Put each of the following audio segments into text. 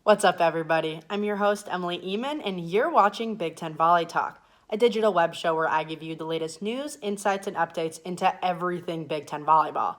What's up, everybody? I'm your host, Emily Eamon, and you're watching Big Ten Volleytalk, a digital web show where I give you the latest news, insights, and updates into everything Big Ten volleyball.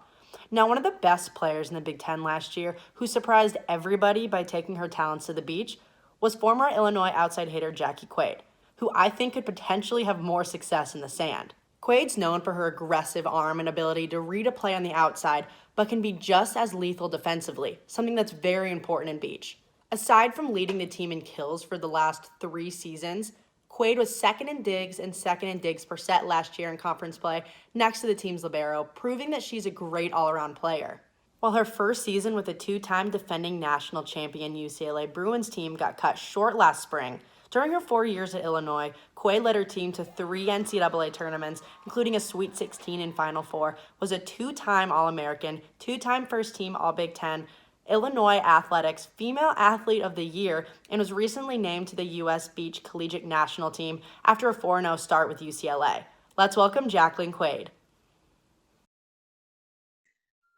Now, one of the best players in the Big Ten last year who surprised everybody by taking her talents to the beach was former Illinois outside hitter Jackie Quade, who I think could potentially have more success in the sand. Quade's known for her aggressive arm and ability to read a play on the outside, but can be just as lethal defensively, something that's very important in beach. Aside from leading the team in kills for the last 3 seasons, Quade was second in digs and second in digs per set last year in conference play, next to the team's libero, proving that she's a great all-around player. While her first season with the two-time defending national champion UCLA Bruins team got cut short last spring, during her 4 years at Illinois, Quade led her team to 3 NCAA tournaments, including a Sweet 16 and Final Four, was a two-time All-American, two-time first-team All-Big Ten, Illinois Athletics Female Athlete of the Year, and was recently named to the U.S. Beach Collegiate National Team after a 4-0 start with UCLA. Let's welcome Jacqueline Quade.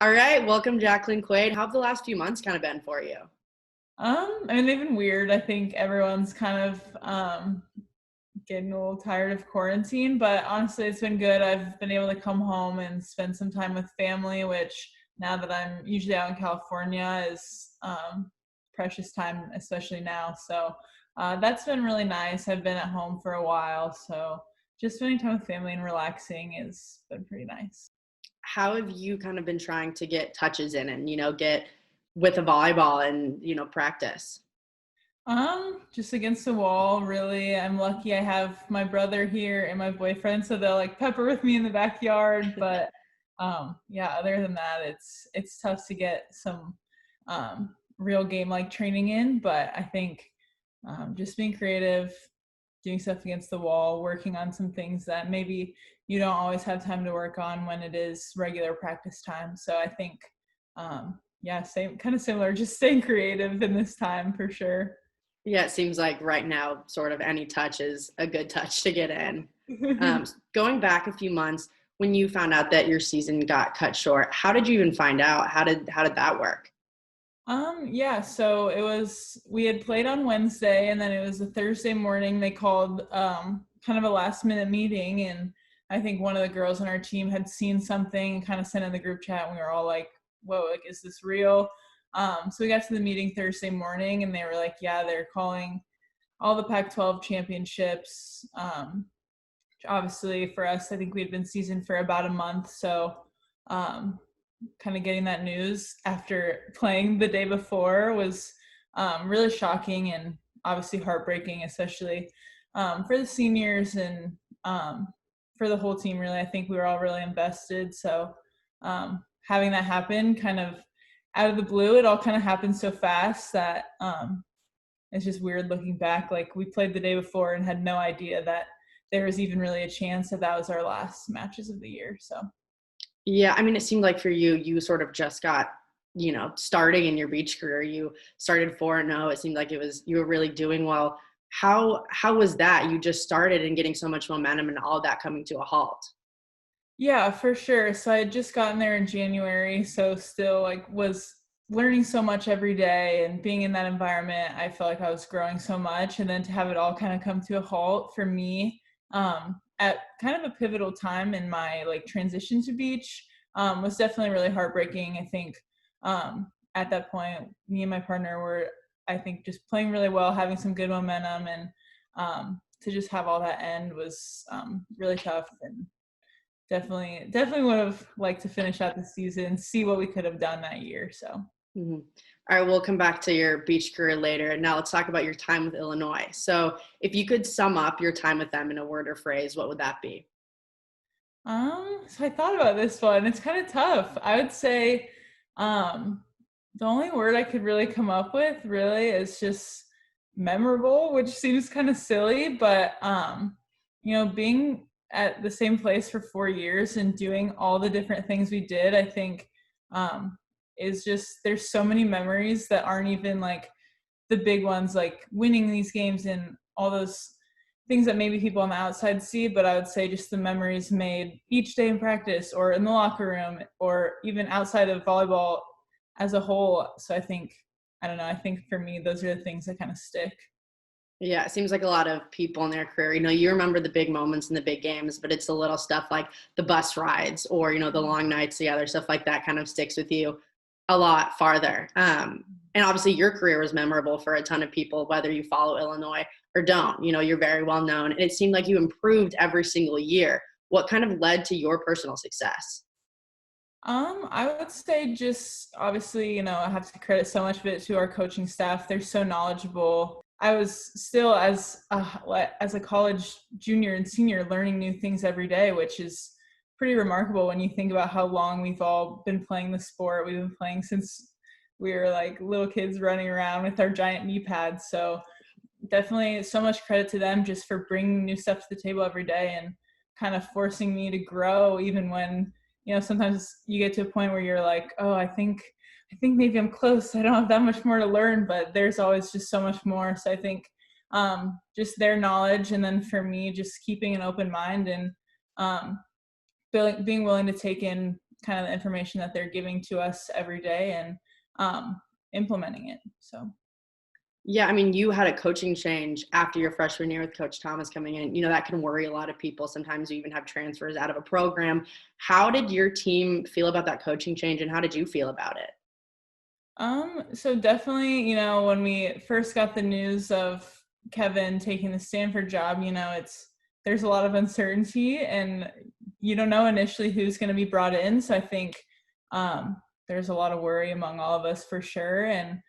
All right, welcome Jacqueline Quade. How have the last few months kind of been for you? They've been weird. I think everyone's kind of getting a little tired of quarantine, but honestly, it's been good. I've been able to come home and spend some time with family, which now that I'm usually out in California is precious time, especially now. So that's been really nice. I've been at home for a while, so just spending time with family and relaxing has been pretty nice. How have you kind of been trying to get touches in and, get with a volleyball and, practice? Just against the wall, really. I'm lucky I have my brother here and my boyfriend, so they'll like pepper with me in the backyard. But yeah, other than that, it's tough to get some real game like training in. But I think just being creative, doing stuff against the wall, working on some things that maybe you don't always have time to work on when it is regular practice time. So I think yeah, same kind of similar, just staying creative in this time for sure. Yeah, it seems like right now, sort of any touch is a good touch to get in. Going back a few months, when you found out that your season got cut short, how did you even find out? How did that work? Yeah, so we had played on Wednesday and then it was a Thursday morning. They called kind of a last minute meeting, and I think one of the girls on our team had seen something and kind of sent in the group chat, and we were all like, whoa, like, is this real? So we got to the meeting Thursday morning and they were like, yeah, they're calling all the Pac-12 championships. Obviously for us, I think we had been seasoned for about a month. So kind of getting that news after playing the day before was really shocking and obviously heartbreaking, especially for the seniors and for the whole team, really. I think we were all really invested. So having that happen kind of out of the blue, it all kind of happened so fast that it's just weird looking back. Like, we played the day before and had no idea that there was even really a chance that was our last matches of the year. So Yeah, I mean, it seemed like for you, you sort of just got, starting in your beach career. You started 4-0. It seemed like you were really doing well. How was that? You just started and getting so much momentum and all that coming to a halt. yeah, for sure. So I had just gotten there in January, so still like was learning so much every day, and being in that environment, I felt like I was growing so much. And then to have it all kind of come to a halt for me at kind of a pivotal time in my like transition to beach was definitely really heartbreaking. I think at that point, me and my partner were, I think, just playing really well, having some good momentum, and to just have all that end was really tough. And definitely would have liked to finish out the season, see what we could have done that year. So Mm-hmm. All right, we'll come back to your beach career later. Now let's talk about your time with Illinois. So if you could sum up your time with them in a word or phrase, what would that be? so I thought about this one. It's kind of tough. I would say the only word I could really come up with really is just memorable, which seems kind of silly, but being at the same place for 4 years and doing all the different things we did, I think is just, there's so many memories that aren't even like the big ones, like winning these games and all those things that maybe people on the outside see. But I would say just the memories made each day in practice or in the locker room or even outside of volleyball as a whole. So I think I don't know. I think for me, those are the things that kind of stick. Yeah, it seems like a lot of people in their career, you remember the big moments and the big games, but it's the little stuff like the bus rides or, the long nights together, stuff like that kind of sticks with you a lot farther. And obviously your career was memorable for a ton of people, whether you follow Illinois or don't. You're very well known. And it seemed like you improved every single year. What kind of led to your personal success? I would say just obviously, I have to credit so much of it to our coaching staff. They're so knowledgeable. I was still as a college junior and senior learning new things every day, which is pretty remarkable when you think about how long we've all been playing the sport. We've been playing since we were like little kids running around with our giant knee pads. So definitely so much credit to them just for bringing new stuff to the table every day and kind of forcing me to grow, even when, sometimes you get to a point where you're like, oh, I think maybe I'm close. I don't have that much more to learn, but there's always just so much more. So I think just their knowledge, and then for me, just keeping an open mind and being willing to take in kind of the information that they're giving to us every day and implementing it. So. Yeah, I mean, you had a coaching change after your freshman year with Coach Thomas coming in. That can worry a lot of people. Sometimes you even have transfers out of a program. How did your team feel about that coaching change, and how did you feel about it? So definitely, when we first got the news of Kevin taking the Stanford job, there's a lot of uncertainty and you don't know initially who's going to be brought in. So I think there's a lot of worry among all of us for sure. And,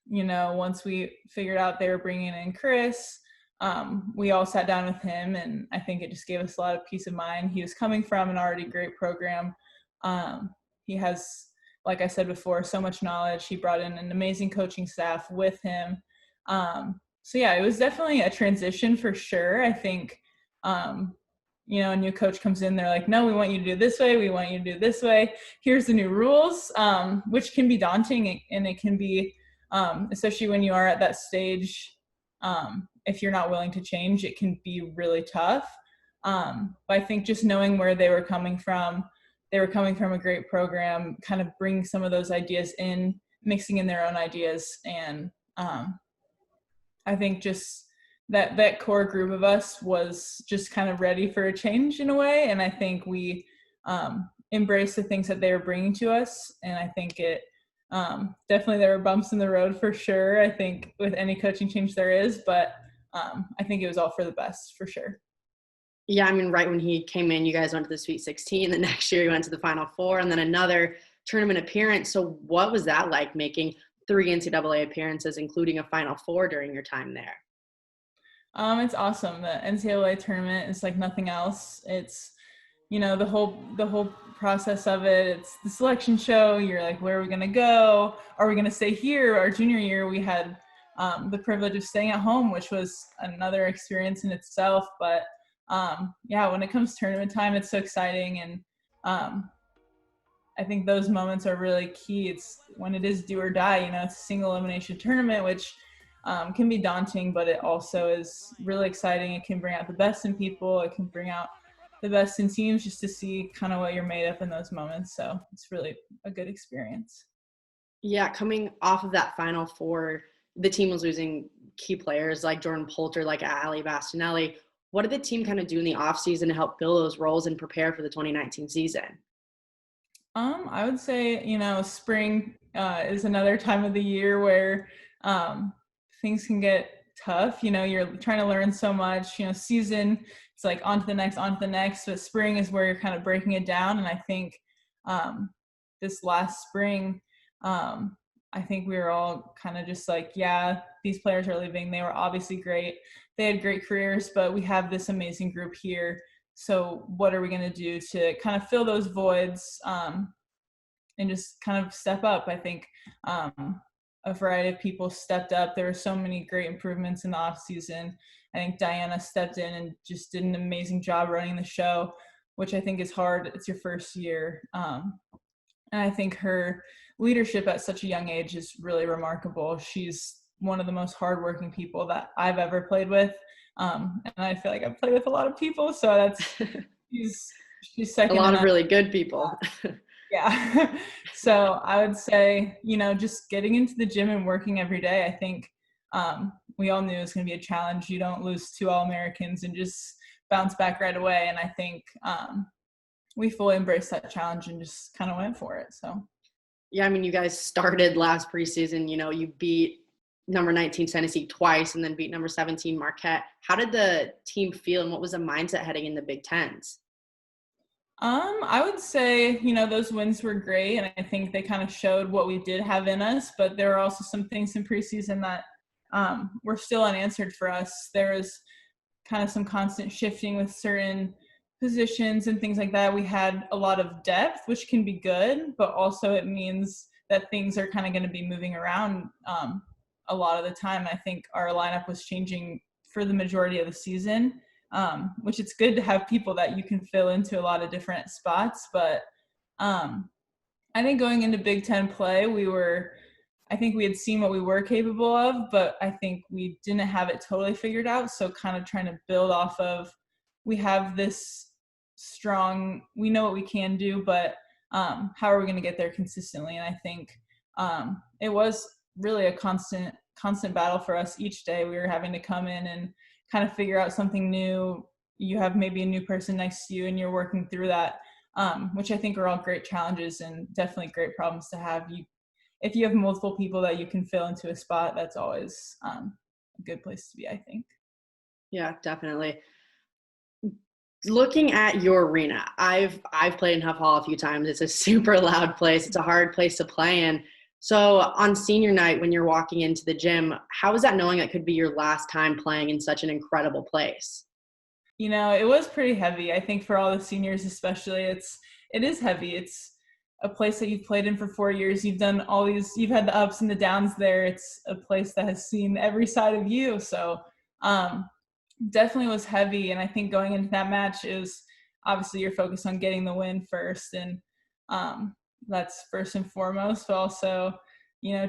once we figured out they were bringing in Chris, we all sat down with him, and I think it just gave us a lot of peace of mind. He was coming from an already great program. He has, like I said before, so much knowledge. He brought in an amazing coaching staff with him. So yeah, it was definitely a transition for sure. I think, a new coach comes in, they're like, no, we want you to do this way. We want you to do this way. Here's the new rules, which can be daunting, and it can be, especially when you are at that stage, if you're not willing to change, it can be really tough. But I think just knowing where they were coming from a great program, kind of bringing some of those ideas in, mixing in their own ideas. And I think just that core group of us was just kind of ready for a change in a way. And I think we embraced the things that they were bringing to us. And I think it definitely, there were bumps in the road for sure. I think with any coaching change there is, but I think it was all for the best for sure. Yeah, I mean, right when he came in, you guys went to the Sweet 16. The next year you went to the Final Four and then another tournament appearance. So what was that like, making 3 NCAA appearances, including a Final Four during your time there? It's awesome. The NCAA tournament is like nothing else. It's, the whole process of it. It's the selection show. You're like, where are we going to go? Are we going to stay here? Our junior year, we had the privilege of staying at home, which was another experience in itself. But when it comes to tournament time, it's so exciting. And I think those moments are really key. It's when it is do or die, it's a single elimination tournament, which can be daunting, but it also is really exciting. It can bring out the best in people. It can bring out the best in teams, just to see kind of what you're made of in those moments. So it's really a good experience. Yeah, coming off of that Final Four, the team was losing key players like Jordan Poulter, like Ali Bastinelli. What did the team kind of do in the offseason to help fill those roles and prepare for the 2019 season? I would say, spring is another time of the year where things can get tough. You're trying to learn so much, season, it's like on to the next, but spring is where you're kind of breaking it down. And I think this last spring, I think we were all kind of just like, yeah, these players are leaving. They were obviously great. They had great careers, but we have this amazing group here. So what are we going to do to kind of fill those voids and just kind of step up? I think a variety of people stepped up. There were so many great improvements in the off season. I think Diana stepped in and just did an amazing job running the show, which I think is hard. It's your first year. And I think her leadership at such a young age is really remarkable. She's one of the most hardworking people that I've ever played with. And I feel like I've played with a lot of people. So that's, she's second. A lot of really good people. Yeah. So I would say, just getting into the gym and working every day, I think we all knew it was going to be a challenge. You don't lose 2 All-Americans and just bounce back right away. And I think we fully embraced that challenge and just kind of went for it. So. Yeah, I mean, you guys started last preseason, you beat number 19 Tennessee twice and then beat number 17 Marquette. How did the team feel and what was the mindset heading into Big Tens? I would say, those wins were great, and I think they kind of showed what we did have in us, but there were also some things in preseason that were still unanswered for us. There was kind of some constant shifting with certain positions and things like that. We had a lot of depth, which can be good, but also it means that things are kind of going to be moving around a lot of the time. I think our lineup was changing for the majority of the season, which it's good to have people that you can fill into a lot of different spots. But I think going into Big Ten play, I think we had seen what we were capable of, but I think we didn't have it totally figured out. So kind of trying to build off of, we have this strong, we know what we can do, but how are we going to get there consistently? And I think it was really a constant battle for us each day. We were having to come in and kind of figure out something new. You have maybe a new person next to you and you're working through that, which I think are all great challenges and definitely great problems to have. If you have multiple people that you can fill into a spot, that's always a good place to be, I think. Yeah, definitely. Looking at your arena, I've played in Huff Hall a few times. It's a super loud place. It's a hard place to play in. So on senior night, when you're walking into the gym, how is that knowing it could be your last time playing in such an incredible place? It was pretty heavy. I think for all the seniors especially, it is heavy. It's a place that you've played in for 4 years. You've done you've had the ups and the downs there. It's a place that has seen every side of you. So definitely was heavy. And I think going into that match is obviously you're focused on getting the win first. And that's first and foremost, but also,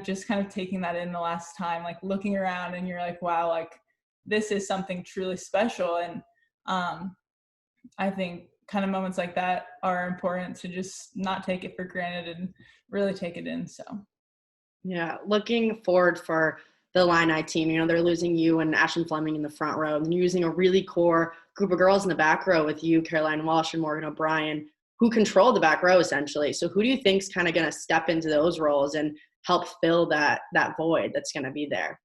just kind of taking that in the last time, like looking around and you're like, wow, like this is something truly special. And I think kind of moments like that are important to just not take it for granted and really take it in. So. Yeah, looking forward for the Illini team, they're losing you and Ashlyn Fleming in the front row, and you're using a really core group of girls in the back row with you, Caroline Walsh and Morgan O'Brien, who control the back row essentially. So who do you think's kind of going to step into those roles and help fill that void that's going to be there?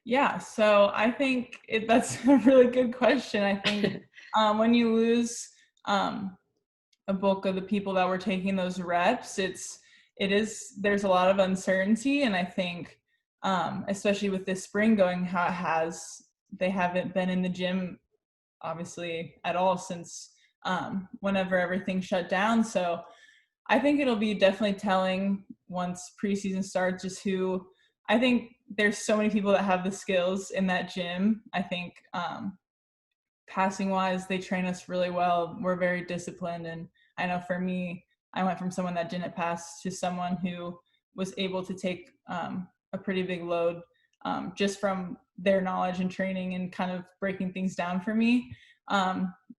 Yeah, so I think that's a really good question. I think when you lose a bulk of the people that were taking those reps, there's a lot of uncertainty, and I think especially with this spring going how it has, they haven't been in the gym obviously at all since whenever everything shut down. So I think it'll be definitely telling once preseason starts just who. I think there's so many people that have the skills in that gym. I think passing wise, they train us really well. We're very disciplined. And I know for me, I went from someone that didn't pass to someone who was able to take a pretty big load just from their knowledge and training and kind of breaking things down for me.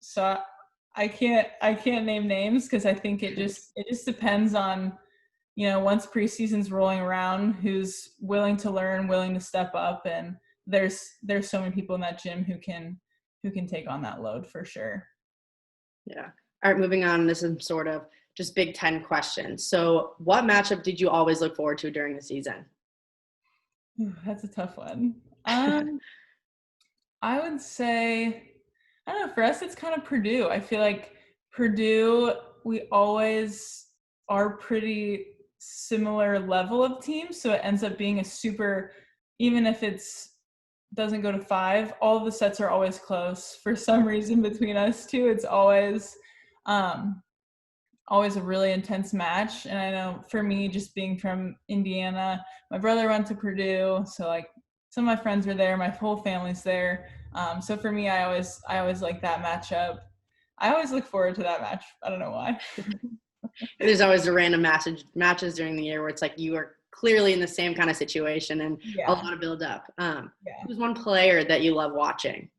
So I can't name names because I think it just depends on, once preseason's rolling around, who's willing to learn, willing to step up. And there's so many people in that gym who can take on that load for sure. Yeah. All right, moving on. This is sort of just Big Ten questions. So what matchup did you always look forward to during the season? That's a tough one. I would say, I don't know, for us, it's kind of Purdue. I feel like Purdue, we always are pretty similar level of team. So it ends up being even if doesn't go to 5, all of the sets are always close. For some reason between us two, it's always a really intense match. And I know for me, just being from Indiana, my brother went to Purdue. So like some of my friends were there, my whole family's there. So for me, I always like that matchup. I always look forward to that match. I don't know why. There's always the random matches during the year where it's like you are clearly in the same kind of situation and a lot of build up. Who's one player that you love watching?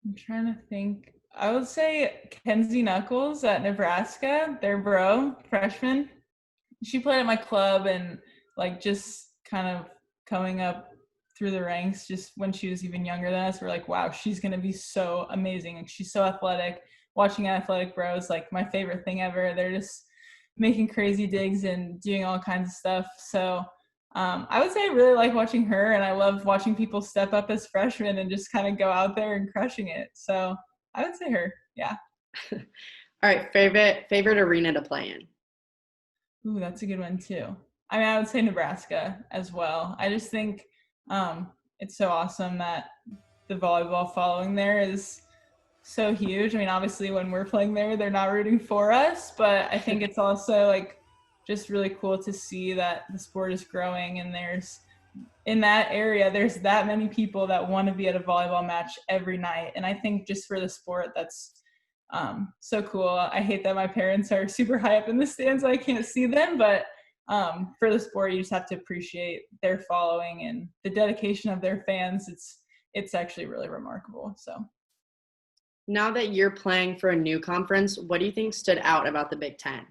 I'm trying to think. I would say Kenzie Knuckles at Nebraska, their freshman. She played at my club and like just kind of coming up through the ranks just when she was even younger than us. We're like, wow, she's going to be so amazing. Like, she's so athletic. Watching Athletic Bros, like my favorite thing ever. They're just making crazy digs and doing all kinds of stuff. So I would say I really like watching her, and I love watching people step up as freshmen and just kind of go out there and crushing it. So I would say her. Yeah. All right, favorite arena to play in? Ooh, that's a good one too. I mean, I would say Nebraska as well. I just think it's so awesome that the volleyball following there is so huge. I mean, obviously when we're playing there, they're not rooting for us, but I think it's also like just really cool to see that the sport is growing, and there's in that area, there's that many people that want to be at a volleyball match every night. And I think just for the sport, that's so cool. I hate that my parents are super high up in the stands. I can't see them, but for the sport, you just have to appreciate their following and the dedication of their fans. It's actually really remarkable. So Now that you're playing for a new conference, what do you think stood out about the Big Ten?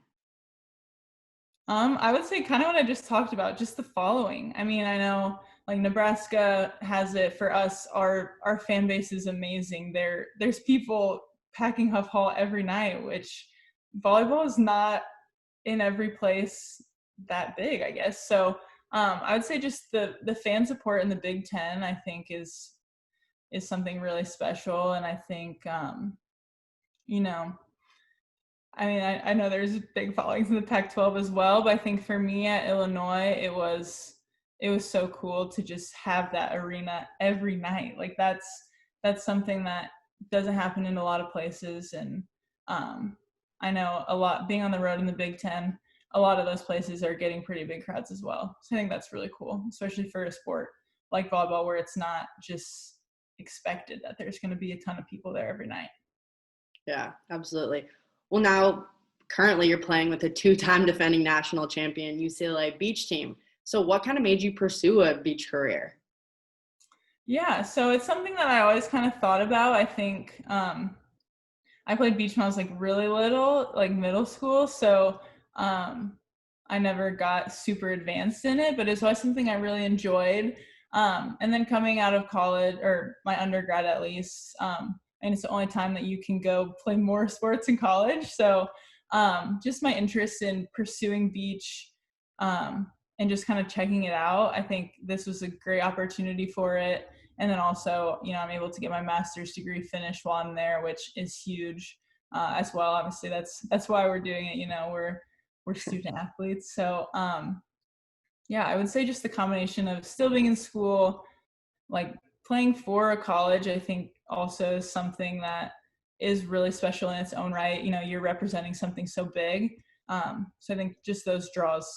I would say kind of what I just talked about, just the following. I mean, I know like Nebraska has it for us. Our fan base is amazing. There's people packing Huff Hall every night, which volleyball is not in every place that big, I guess. So I would say just the fan support in the Big Ten, I think is something really special. And I think you know, I mean, I know there's big followings in the Pac-12 as well, but I think for me at Illinois, it was so cool to just have that arena every night. Like that's something that doesn't happen in a lot of places. And I know a lot being on the road in the Big Ten, a lot of those places are getting pretty big crowds as well. So I think that's really cool, especially for a sport like volleyball where it's not just expected that there's going to be a ton of people there every night. Yeah, absolutely. Well, now currently you're playing with a two-time defending national champion UCLA beach team. So what kind of made you pursue a beach career? Yeah, so it's something that I always kind of thought about. I think I played beach when I was like really little, like middle school. So I never got super advanced in it, but it's always something I really enjoyed. And then coming out of college, or my undergrad at least, and it's the only time that you can go play more sports in college. So just my interest in pursuing beach and just kind of checking it out, I think this was a great opportunity for it. And then also, I'm able to get my master's degree finished while I'm there, which is huge as well. Obviously, that's why we're doing it. We're student athletes. So yeah, I would say just the combination of still being in school, like playing for a college, I think also is something that is really special in its own right. You're representing something so big. So I think just those draws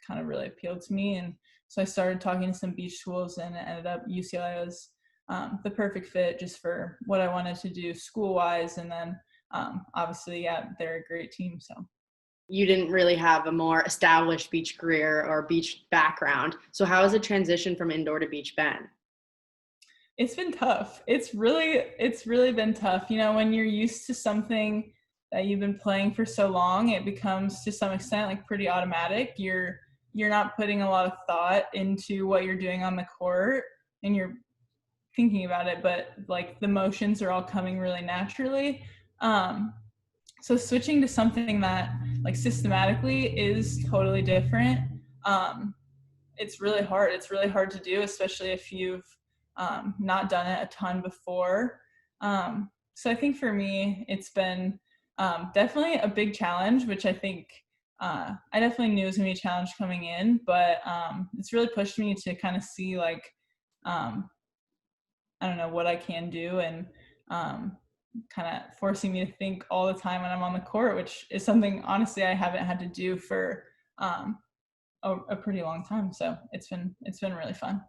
kind of really appealed to me. And so I started talking to some beach schools, and it ended up UCLA was the perfect fit just for what I wanted to do school-wise. And then obviously, yeah, they're a great team. So You didn't really have a more established beach career or beach background. So how has the transition from indoor to beach been? it's been tough. It's really been tough. When you're used to something that you've been playing for so long, it becomes to some extent like pretty automatic. You're not putting a lot of thought into what you're doing on the court, and you're thinking about it, but like the motions are all coming really naturally. So switching to something that like systematically is totally different, it's really hard. It's really hard to do, especially if you've not done it a ton before. So I think for me, it's been definitely a big challenge, which I think I definitely knew was going to be a challenge coming in, but it's really pushed me to kind of see like, I don't know what I can do, and kind of forcing me to think all the time when I'm on the court, which is something honestly I haven't had to do for a pretty long time. So it's been really fun.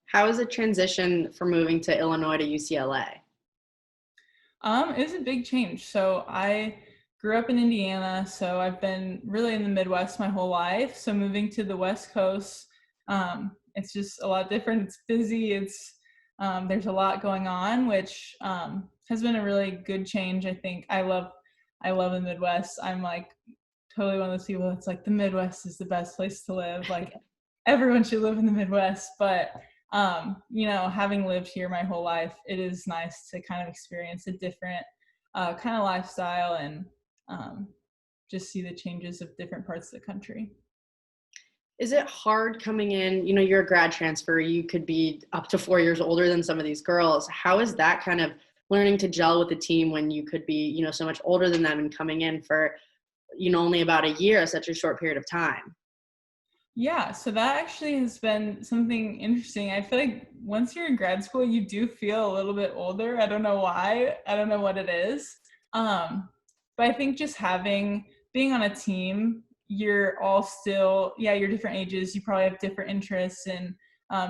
How was the transition from moving to Illinois to UCLA? It was a big change. So I grew up in Indiana, so I've been really in the Midwest my whole life. So moving to the West Coast, it's just a lot different. It's busy. There's a lot going on, which has been a really good change. I think I love the Midwest. I'm like totally one of those people that's like the Midwest is the best place to live. Like everyone should live in the Midwest. But having lived here my whole life, it is nice to kind of experience a different kind of lifestyle and just see the changes of different parts of the country. Is it hard coming in? You're a grad transfer. You could be up to 4 years older than some of these girls. How is that kind of learning to gel with the team when you could be, so much older than them and coming in for, only about a year, such a short period of time? Yeah, so that actually has been something interesting. I feel like once you're in grad school, you do feel a little bit older. I don't know why. I don't know what it is. But I think just being on a team, you're all still, you're different ages. You probably have different interests and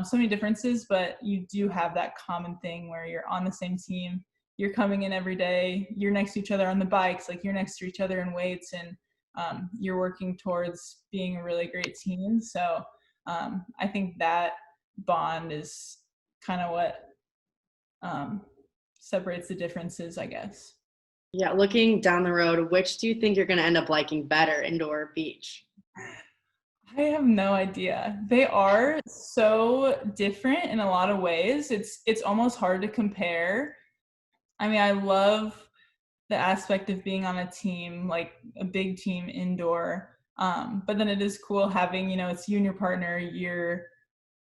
so many differences, but you do have that common thing where you're on the same team. You're coming in every day. You're next to each other on the bikes. Like you're next to each other in weights, and you're working towards being a really great team. So I think that bond is kind of what separates the differences, I guess. Yeah, looking down the road, which do you think you're going to end up liking better, indoor or beach? I have no idea. They are so different in a lot of ways. It's almost hard to compare. I mean, I love the aspect of being on a team, like a big team indoor. But then it is cool having, it's you and your partner,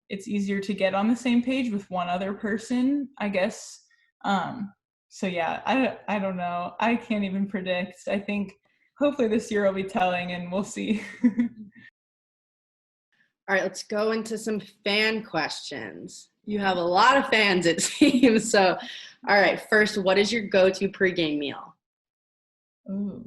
it's easier to get on the same page with one other person, I guess. So yeah, I don't know. I can't even predict. I think hopefully this year will be telling and we'll see. All right, let's go into some fan questions. You have a lot of fans, it seems. So, all right, first, what is your go-to pregame meal? Ooh.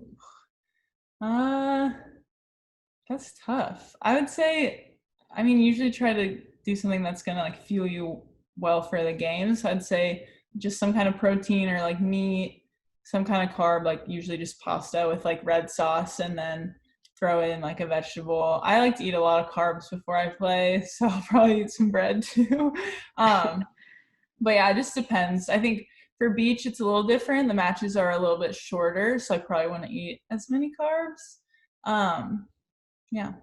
That's tough. I would say, usually try to do something that's gonna like fuel you well for the game. So I'd say just some kind of protein or like meat, some kind of carb, like usually just pasta with like red sauce, and then throw in like a vegetable. I like to eat a lot of carbs before I play, so I'll probably eat some bread too. But yeah, it just depends. I think for beach, it's a little different. The matches are a little bit shorter, so I probably wouldn't eat as many carbs. Yeah.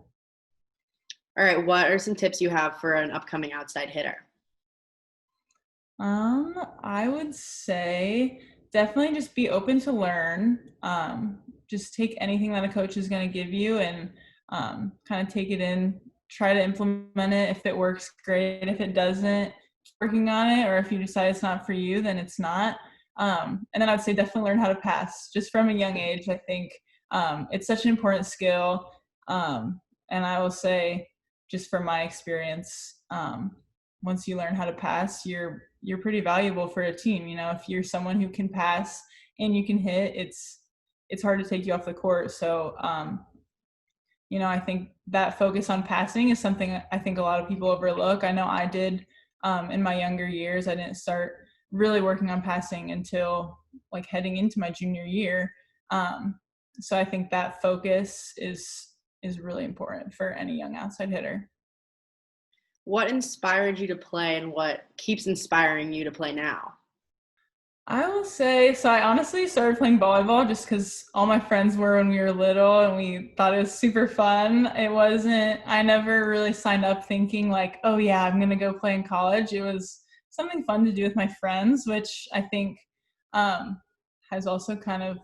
All right, what are some tips you have for an upcoming outside hitter? I would say definitely just be open to learn. Just take anything that a coach is going to give you and kind of take it in, try to implement it. If it works, great. If it doesn't, keep working on it. Or if you decide it's not for you, then it's not. And then I'd say definitely learn how to pass just from a young age. I think it's such an important skill. And I will say, just from my experience, once you learn how to pass, you're pretty valuable for a team. If you're someone who can pass and you can hit, it's hard to take you off the court. So, I think that focus on passing is something I think a lot of people overlook. I know I did in my younger years. I didn't start really working on passing until like heading into my junior year. So I think that focus is really important for any young outside hitter. What inspired you to play and what keeps inspiring you to play now? I will say, so I honestly started playing volleyball just because all my friends were when we were little and we thought it was super fun. I never really signed up thinking like, oh yeah, I'm going to go play in college. It was something fun to do with my friends, which I think has also kind of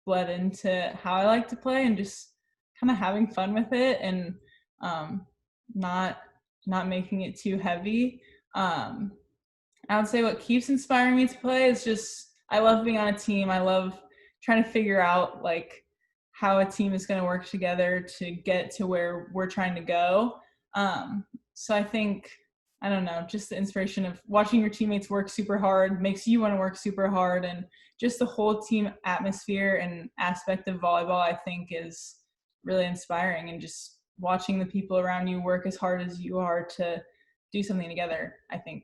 bled into how I like to play and just kind of having fun with it and not making it too heavy. I would say what keeps inspiring me to play is just I love being on a team. I love trying to figure out like how a team is going to work together to get to where we're trying to go. So I think, I don't know, just the inspiration of watching your teammates work super hard makes you want to work super hard, and just the whole team atmosphere and aspect of volleyball I think is really inspiring, and just watching the people around you work as hard as you are to do something together, I think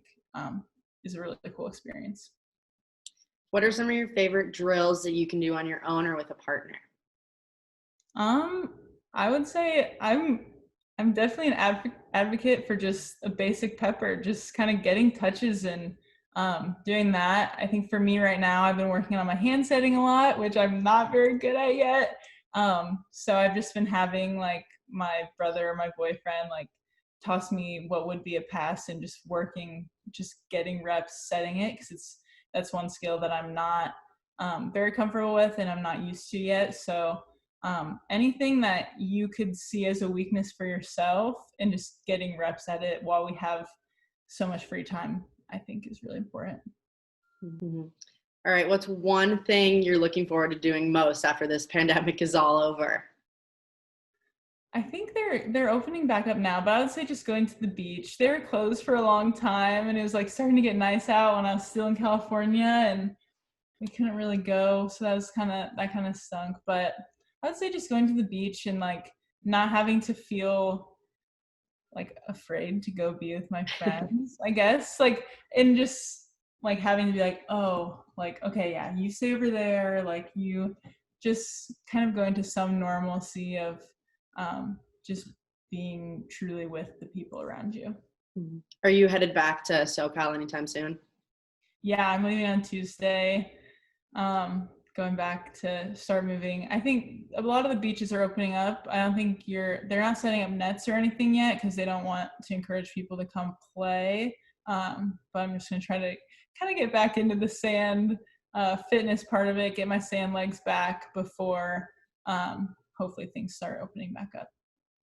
is a really cool experience. What are some of your favorite drills that you can do on your own or with a partner? I would say I'm definitely an advocate for just a basic pepper, just kind of getting touches and doing that. I think for me right now, I've been working on my hand setting a lot, which I'm not very good at yet. So I've just been having like my brother or my boyfriend like toss me what would be a pass and just getting reps setting it, because that's one skill that I'm not very comfortable with and I'm not used to yet. So anything that you could see as a weakness for yourself and just getting reps at it while we have so much free time, I think is really important. Mm-hmm. All right. What's one thing you're looking forward to doing most after this pandemic is all over? I think they're opening back up now, but I would say just going to the beach. They were closed for a long time, and it was like starting to get nice out when I was still in California, and we couldn't really go, so that kind of stunk. But I would say just going to the beach and like not having to feel like afraid to go be with my friends, I guess, like, and just like having to be like, oh, like, okay, yeah, you stay over there, like you just kind of go into some normalcy of just being truly with the people around you. Are you headed back to SoCal anytime soon? Yeah, I'm leaving on Tuesday. Going back to start moving. I think a lot of the beaches are opening up. I don't think they're not setting up nets or anything yet because they don't want to encourage people to come play. But I'm just going to try to kind of get back into the sand fitness part of it, get my sand legs back before hopefully things start opening back up.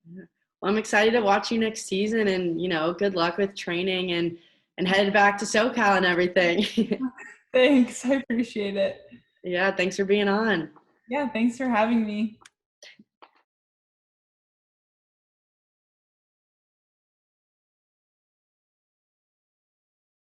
Well, I'm excited to watch you next season, and good luck with training and headed back to SoCal and everything. Thanks. I appreciate it. Yeah, thanks for being on. Yeah, thanks for having me.